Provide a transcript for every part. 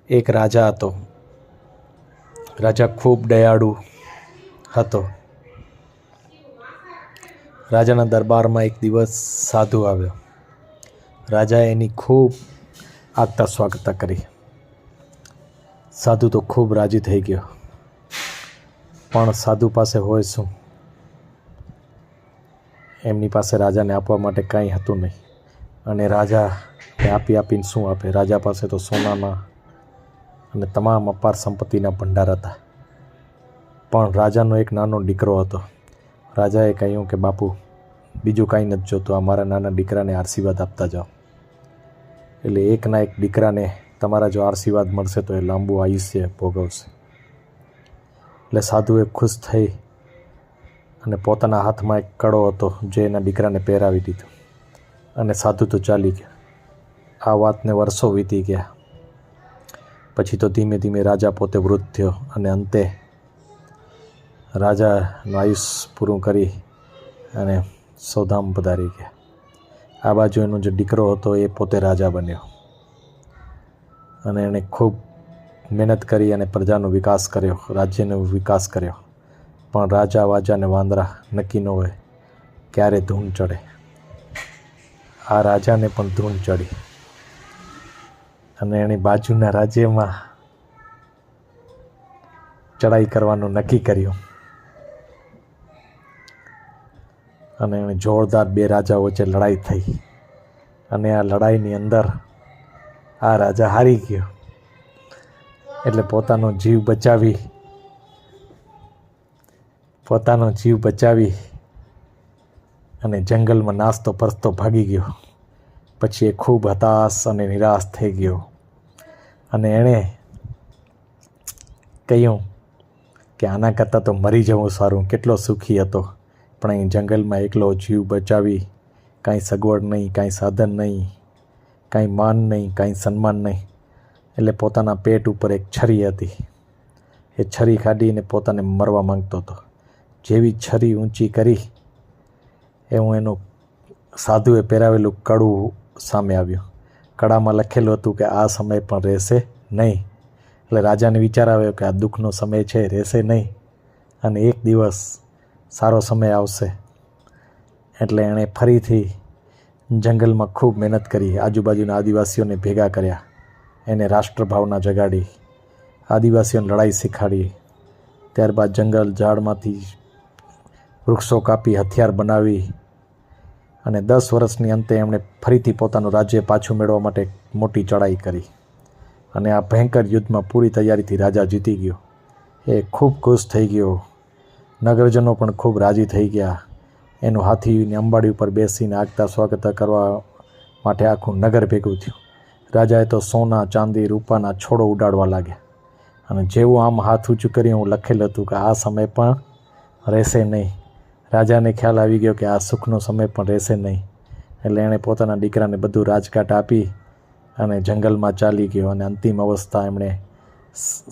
એક રાજા હતો. રાજા ખૂબ દયાળુ હતો. રાજાના દરબારમાં એક દિવસ સાધુ આવ્યો. રાજાએ એની ખૂબ આગતા સ્વાગતા કરી. સાધુ તો ખૂબ રાજી થઈ ગયો, પણ સાધુ પાસે હોય શું? એમની પાસે રાજાને આપવા માટે કાંઈ હતું નહીં, અને રાજાને આપીને શું આપે? રાજા પાસે તો સોનાના અને તમામ અપાર સંપત્તિના ભંડાર હતા. પણ રાજાનો એક નાનો દીકરો હતો. રાજાએ કહ્યું કે બાપુ, બીજું કાંઈ નથી જોતું, આ મારા નાના દીકરાને આશીર્વાદ આપતા જાઓ. એટલે એકના એક દીકરાને તમારા જો આશીર્વાદ મળશે તો એ લાંબુ આયુષ્ય ભોગવશે. એટલે સાધુએ ખુશ થઈ અને પોતાના હાથમાં એક કડો હતો જે એના દીકરાને પહેરાવી દીધો, અને સાધુ તો ચાલી ગયા. આ વાતને વર્ષો વીતી ગયા. પછી તો ધીમે ધીમે રાજા પોતે વૃદ્ધ થયો, અને અંતે રાજાનું આયુષ્ય પૂરું કરી અને સૌધામ પધારી ગયા. આ બાજુ એનો જે દીકરો હતો એ પોતે રાજા બન્યો, અને એણે ખૂબ મહેનત કરી અને પ્રજાનો વિકાસ કર્યો, રાજ્યનો વિકાસ કર્યો. પણ રાજા વાજાને વાંદરા નક્કી ન હોય ક્યારે ધૂન ચડે. આ રાજાને પણ ધૂન ચડી, અને એણે બાજુના રાજ્યમાં ચડાઈ કરવાનું નક્કી કર્યું. અને એણે જોરદાર બે રાજા વચ્ચે લડાઈ થઈ, અને આ લડાઈની અંદર આ રાજા હારી ગયો. એટલે પોતાનો જીવ બચાવી અને જંગલમાં નાસ્તો પરસતો ભાગી ગયો. પછી એ ખૂબ હતાશ અને નિરાશ થઈ ગયો, અને એણે કહ્યું કે આના કરતાં તો મરી જવું સારું, કેટલો સુખી હતો. પણ અહીં જંગલમાં એકલો જીવ બચાવી, કાંઈ સગવડ નહીં, કાંઈ સાધન નહીં, કાંઈ માન નહીં, કાંઈ સન્માન નહીં. એટલે પોતાના પેટ ઉપર એક છરી હતી. એ છરી કાઢીને પોતાને મરવા માંગતો હતો. જેવી છરી ઊંચી કરી એવું એનું સાધુએ પહેરાવેલું કડું સામે આવ્યું. કડામાં લખેલું હતું કે આ સમય પણ રહેશે નહીં. એટલે રાજાને વિચાર આવ્યો કે આ દુઃખનો સમય છે, રહેશે નહીં, અને એક દિવસ સારો સમય આવશે. એટલે એણે ફરીથી જંગલમાં ખૂબ મહેનત કરી, આજુબાજુના આદિવાસીઓને ભેગા કર્યા, એને રાષ્ટ્રભાવના જગાડી, આદિવાસીઓને લડાઈ શીખાડી. ત્યારબાદ જંગલ ઝાડમાંથી વૃક્ષો કાપી હથિયાર બનાવી, અને 10 વર્ષની અંતે એમણે ફરીથી પોતાનું રાજ્ય પાછું મેળવવા માટે મોટી ચડાઈ કરી. અને આ ભયંકર યુદ્ધમાં પૂરી તૈયારીથી રાજા જીતી ગયો. એ ખૂબ ખુશ થઈ ગયો. નગરજનો પણ ખૂબ રાજી થઈ ગયા. એનું હાથીની અંબાડી ઉપર બેસીને આગતા સ્વાગતા કરવા માટે આખું નગર ભેગું થયું. રાજાએ તો સોના ચાંદી રૂપાના છોડો ઉડાડવા લાગ્યા, અને જેવું આમ હાથ ઊંચું કર્યું લખેલું હતું કે આ સમય પણ રહેશે નહીં. રાજાને ખ્યાલ આવી ગયો કે આ સુખનો સમય પણ રહેશે નહીં. એટલે એણે પોતાના દીકરાને બધું રાજકાટ આપી અને જંગલમાં ચાલી ગયો, અને અંતિમ અવસ્થા એમણે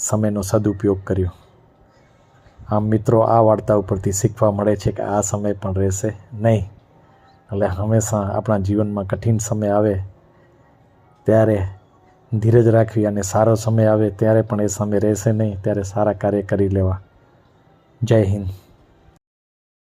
સમયનો સદુપયોગ કર્યો. આમ મિત્રો, આ વાર્તા ઉપરથી શીખવા મળે છે કે આ સમય પણ રહેશે નહીં. એટલે હંમેશા આપણા જીવનમાં કઠિન સમય આવે ત્યારે ધીરજ રાખવી, અને સારો સમય આવે ત્યારે પણ એ સમય રહેશે નહીં, ત્યારે સારા કાર્ય કરી લેવા. જય હિન્દ.